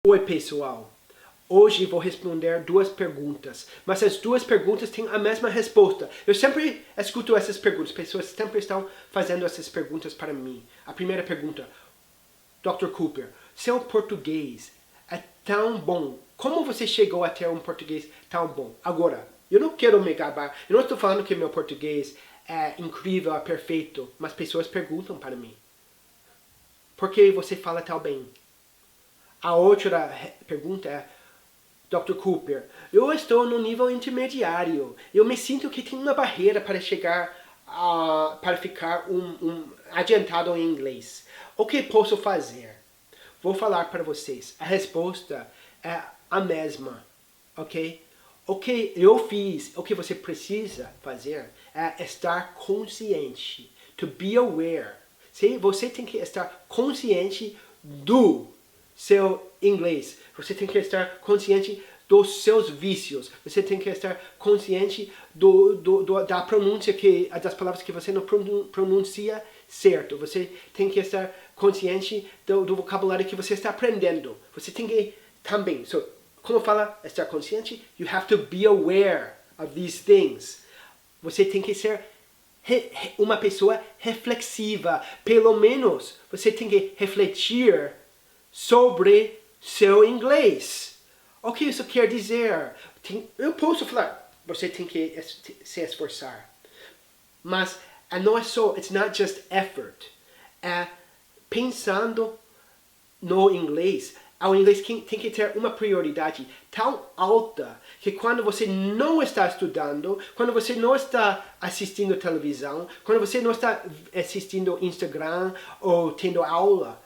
Oi, pessoal. Hoje vou responder 2 perguntas, mas as 2 perguntas têm a mesma resposta. Eu sempre escuto essas perguntas, pessoas sempre estão fazendo essas perguntas para mim. A primeira pergunta: Dr. Cooper, seu português é tão bom. Como você chegou a ter um português tão bom? Agora, eu não quero me gabar, eu não estou falando que meu português é incrível, é perfeito, mas pessoas perguntam para mim: por que você fala tão bem? A outra pergunta é: Dr. Cooper, eu estou no nível intermediário. Eu me sinto que tem uma barreira para chegar para ficar adiantado em inglês. O que posso fazer? Vou falar para vocês. A resposta é a mesma, ok? O que eu fiz, o que você precisa fazer é estar consciente. To be aware. Sim? Você tem que estar consciente do seu inglês. Você tem que estar consciente dos seus vícios. Você tem que estar consciente da pronúncia das palavras que você não pronuncia certo. Você tem que estar consciente do vocabulário que você está aprendendo. Você tem que também. Como fala estar consciente? You have to be aware of these things. Você tem que ser uma pessoa reflexiva. Pelo menos você tem que refletir sobre seu inglês. O que isso quer dizer? Eu posso falar, você tem que se esforçar. Mas não é só, it's not just effort. É pensando no inglês. O inglês tem que ter uma prioridade tão alta que quando você não está estudando, quando você não está assistindo televisão, quando você não está assistindo Instagram ou tendo aula,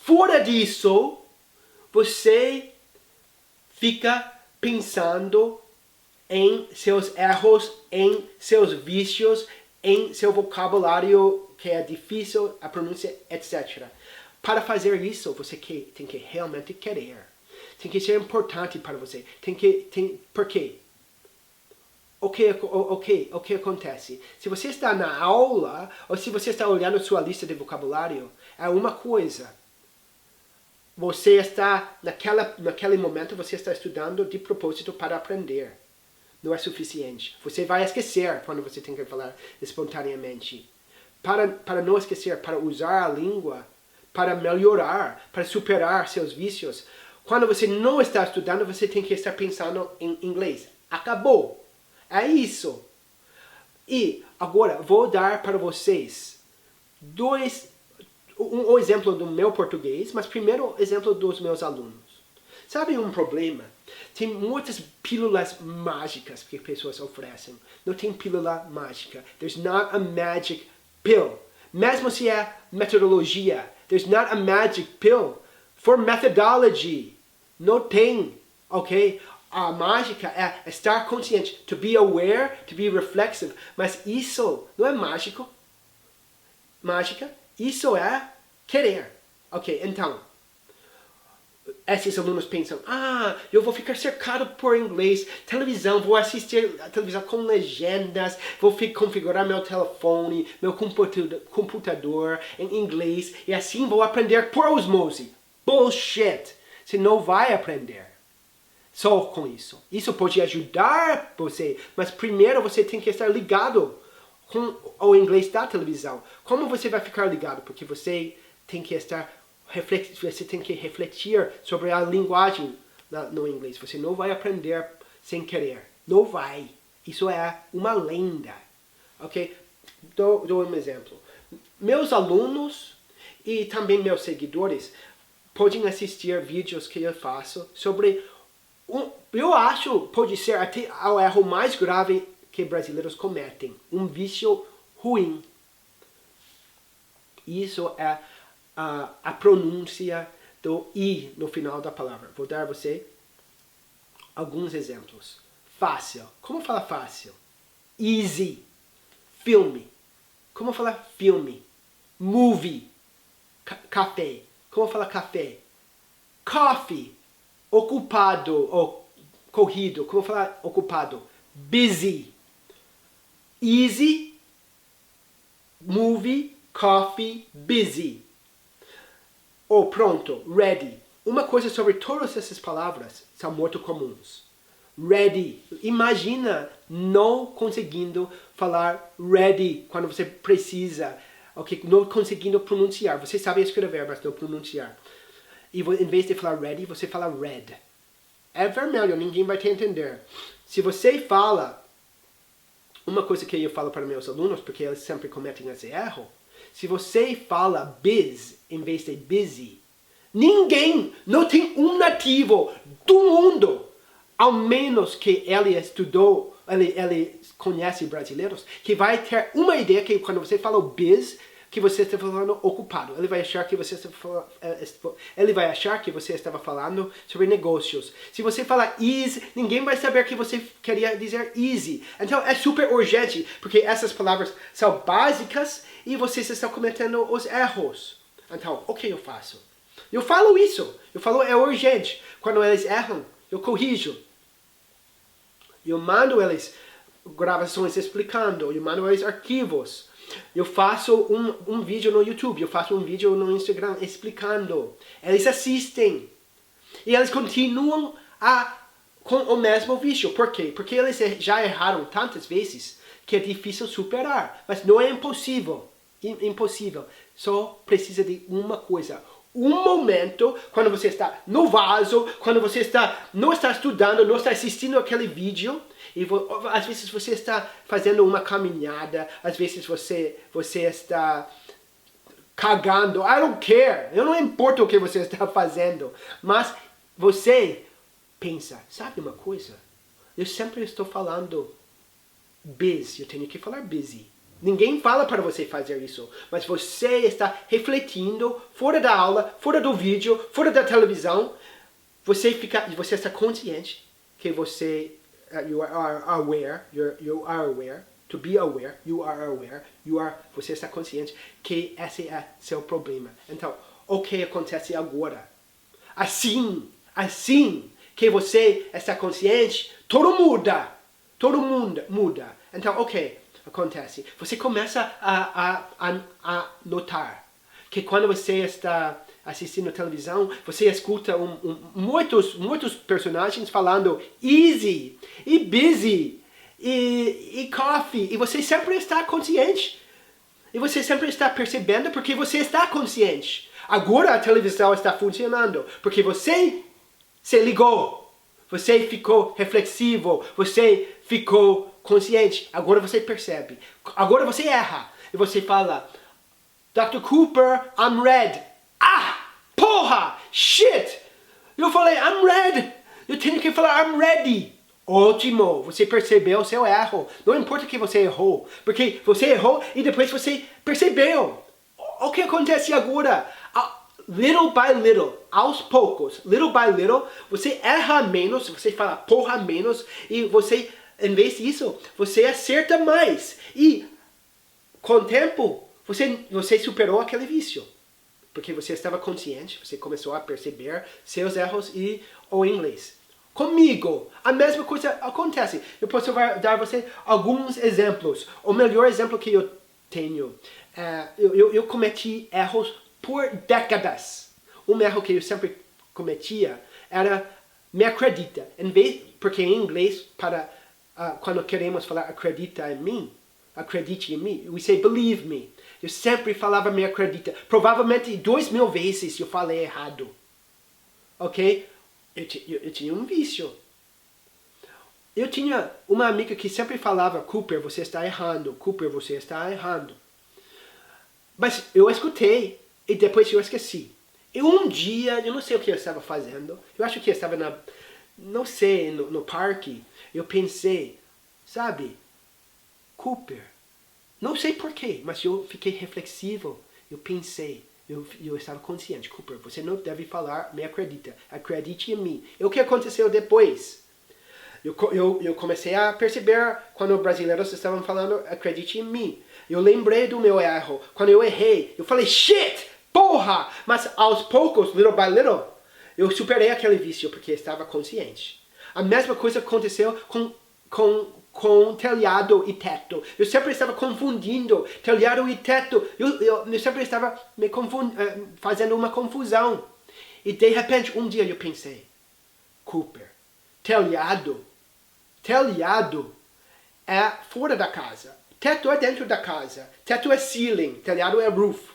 fora disso, você fica pensando em seus erros, em seus vícios, em seu vocabulário que é difícil, a pronúncia, etc. Para fazer isso, você tem que realmente querer. Tem que ser importante para você. Por quê? O que acontece? Se você está na aula, ou se você está olhando sua lista de vocabulário, é uma coisa. Você está, naquele momento, você está estudando de propósito para aprender. Não é suficiente. Você vai esquecer quando você tem que falar espontaneamente. Para não esquecer, para usar a língua, para melhorar, para superar seus vícios. Quando você não está estudando, você tem que estar pensando em inglês. Acabou. É isso. E agora, vou dar para vocês um exemplo do meu português, mas primeiro exemplo dos meus alunos. Sabe um problema? Tem muitas pílulas mágicas que pessoas oferecem. Não tem pílula mágica. There's not a magic pill. Mesmo se é metodologia, there's not a magic pill for methodology. Não tem, ok? A mágica é estar consciente, to be aware, to be reflexive. Mas isso não é mágico. Mágica. Isso é querer. Ok, então, esses alunos pensam: eu vou ficar cercado por inglês, televisão, vou assistir a televisão com legendas, vou configurar meu telefone, meu computador em inglês, e assim vou aprender por osmose. Bullshit! Você não vai aprender só com isso. Isso pode ajudar você, mas primeiro você tem que estar ligado com o inglês da televisão. Como você vai ficar ligado? Porque você tem que refletir sobre a linguagem no inglês. Você não vai aprender sem querer. Não vai. Isso é uma lenda. Ok? Dou um exemplo. Meus alunos e também meus seguidores podem assistir vídeos que eu faço sobre eu acho pode ser até o erro mais grave que brasileiros cometem, um vício ruim. Isso é a pronúncia do I no final da palavra. Vou dar a você alguns exemplos. Fácil. Como fala fácil? Easy. Filme. Como fala filme? Movie. Café. Como fala café? Coffee. Ocupado ou corrido. Como fala ocupado? Busy. Easy, movie, coffee, busy. Ou pronto, ready. Uma coisa sobre todas essas palavras são muito comuns. Ready. Imagina não conseguindo falar ready quando você precisa. Okay? Não conseguindo pronunciar. Você sabe escrever, mas não pronunciar. E em vez de falar ready, você fala red. É vermelho, ninguém vai te entender. Se você fala, uma coisa que eu falo para meus alunos, porque eles sempre cometem esse erro, se você fala biz em vez de busy, ninguém, não tem um nativo do mundo, ao menos que ele estudou, ele conhece brasileiros, que vai ter uma ideia que quando você fala biz, que você está falando ocupado. Ele vai achar que você estava falando sobre negócios. Se você fala easy, ninguém vai saber que você queria dizer easy. Então é super urgente, porque essas palavras são básicas e vocês estão cometendo os erros. Então, o que eu faço? Eu falo isso. Eu falo é urgente. Quando eles erram, eu corrijo. Eu mando eles gravações explicando. Eu mando eles arquivos. Eu faço um vídeo no YouTube, eu faço um vídeo no Instagram explicando. Eles assistem. E eles continuam com o mesmo vício. Por quê? Porque eles já erraram tantas vezes que é difícil superar. Mas não é impossível. Impossível. Só precisa de uma coisa. Um momento, quando você está no vaso, quando você não está estudando, não está assistindo aquele vídeo, e às vezes você está fazendo uma caminhada, às vezes você está cagando, I don't care, eu não importo o que você está fazendo, mas você pensa, sabe uma coisa? Eu sempre estou falando biz, eu tenho que falar busy. Ninguém fala para você fazer isso, mas você está refletindo fora da aula, fora do vídeo, fora da televisão. Você está consciente que você you are aware, to be aware, você está consciente que esse é seu problema. Então, o que acontece agora? Assim que você está consciente, todo mundo muda. Então, ok. Acontece. Você começa a notar que quando você está assistindo televisão, você escuta muitos personagens falando easy, e busy, e coffee, e você sempre está consciente. E você sempre está percebendo porque você está consciente. Agora a televisão está funcionando porque você se ligou. Você ficou reflexivo, você ficou consciente. Agora você percebe. Agora você erra. E você fala, Dr. Cooper, I'm red. Ah, porra, shit. Eu falei, I'm red. Eu tenho que falar, I'm ready. Ótimo, você percebeu o seu erro. Não importa que você errou. Porque você errou e depois você percebeu. O que acontece agora? Little by little, aos poucos, little by little, você erra menos, você fala porra menos, e você, em vez disso, você acerta mais. E com o tempo, você superou aquele vício. Porque você estava consciente, você começou a perceber seus erros e o inglês. Comigo, a mesma coisa acontece. Eu posso dar a você alguns exemplos. O melhor exemplo que eu tenho, eu cometi erros por décadas. Um erro que eu sempre cometia era me acredita. Porque em inglês, quando queremos falar acredite em mim, we say believe me. Eu sempre falava me acredita. Provavelmente 2000 vezes eu falei errado. Ok? Eu tinha um vício. Eu tinha uma amiga que sempre falava, Cooper, você está errando. Cooper, você está errando. Mas eu escutei. E depois eu esqueci. E um dia, eu não sei o que eu estava fazendo. Eu acho que eu estava no parque. Eu pensei, sabe, Cooper, não sei porquê, mas eu fiquei reflexivo. Eu pensei, eu estava consciente. Cooper, você não deve falar, me acredita. Acredite em mim. E o que aconteceu depois? Eu comecei a perceber quando os brasileiros estavam falando, acredite em mim. Eu lembrei do meu erro. Quando eu errei, eu falei, shit! Porra! Mas aos poucos, little by little, eu superei aquele vício porque estava consciente. A mesma coisa aconteceu com telhado e teto. Eu sempre estava confundindo telhado e teto. Eu sempre estava fazendo uma confusão. E de repente, um dia eu pensei, Cooper, telhado é fora da casa. Teto é dentro da casa. Teto é ceiling, telhado é roof.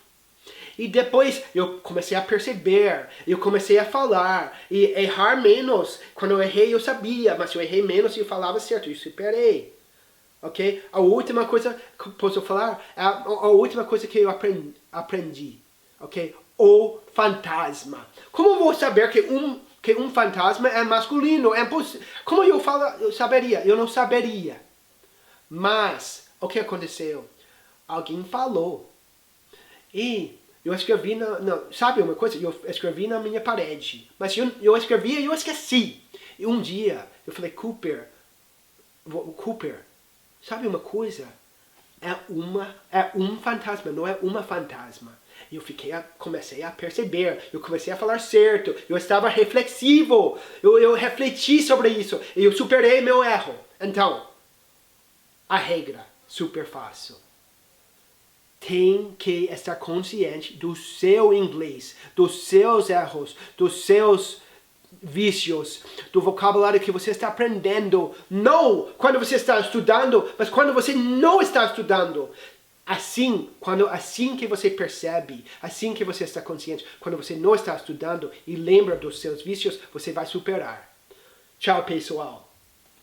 E depois eu comecei a perceber, eu comecei a falar e errar menos. Quando eu errei eu sabia, mas se eu errei menos eu falava certo, eu superei. Ok? A última coisa que posso falar, a última coisa que eu aprendi. Ok? O fantasma. Como eu vou saber que um fantasma é masculino? Como eu saberia? Eu não saberia. Mas, o que aconteceu? Alguém falou. E eu escrevi sabe uma coisa? Eu escrevi na minha parede. Mas eu escrevi e eu esqueci. E um dia, eu falei, Cooper, sabe uma coisa? É um fantasma, não é uma fantasma. E eu comecei a perceber, eu comecei a falar certo, eu estava reflexivo, eu refleti sobre isso, e eu superei meu erro. Então, a regra, super fácil. Tem que estar consciente do seu inglês, dos seus erros, dos seus vícios, do vocabulário que você está aprendendo. Não quando você está estudando, mas quando você não está estudando. Assim que você percebe, assim que você está consciente, quando você não está estudando e lembra dos seus vícios, você vai superar. Tchau, pessoal.